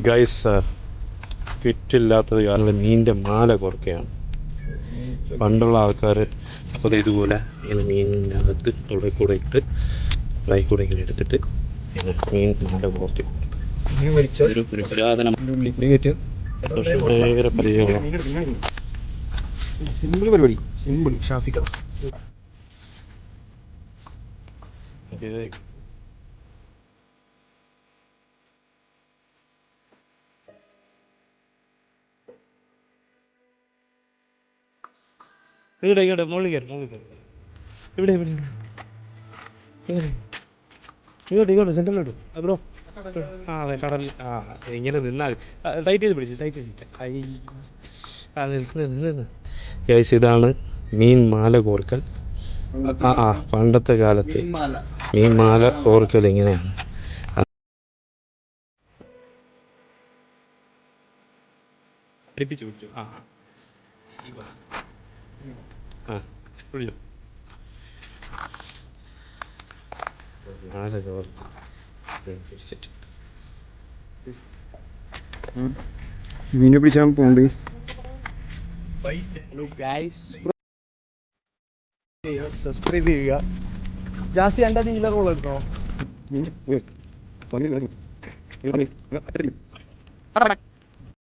Guys ഫിറ്റില്ലാത്തത് കാരണം മീനിൻ്റെ മാല കുറയ്ക്കുകയാണ്. പണ്ടുള്ള ആൾക്കാർ അപ്പോൾ ഇതുപോലെ ഇങ്ങനെ മീനിനകത്ത് അവിടെ കൂടെ ഇട്ട് ഫ്രൈ കൂടെ ഇങ്ങനെ എടുത്തിട്ട് മീൻ മാല കുറച്ച് ഒരു പുരാതന ഭയങ്കര പരിചയമുള്ള സിമ്പിൾ പരിപാടി. സിമ്പിൾ ഷാഫിക്ക ഇവിടെ മുകളിൽ കയറി ഇവിടെ ഇങ്ങോട്ട് സെൻറ്ററിലോട്ട് ബ്രോ. ആ അതെ കടലിൽ. ആ ഇങ്ങനെ നിന്നാൽ ടൈറ്റ് ചെയ്ത് നിന്ന് ഗൈസ് ഇതാണ് മീൻ മാല കോർക്കൽ. പണ്ടത്തെ കാലത്ത് മീൻ മാല കോർക്കൽ ഇങ്ങനെയാണ്. അടുപ്പിച്ച് വിട്ടു. മീനെ പിടിച്ചാൽ പോണ്ട്. സബ്സ്ക്രൈബ് ചെയ്യുക. ജാസ്തി രണ്ടാ നീല റോൾ എടുക്കണോ?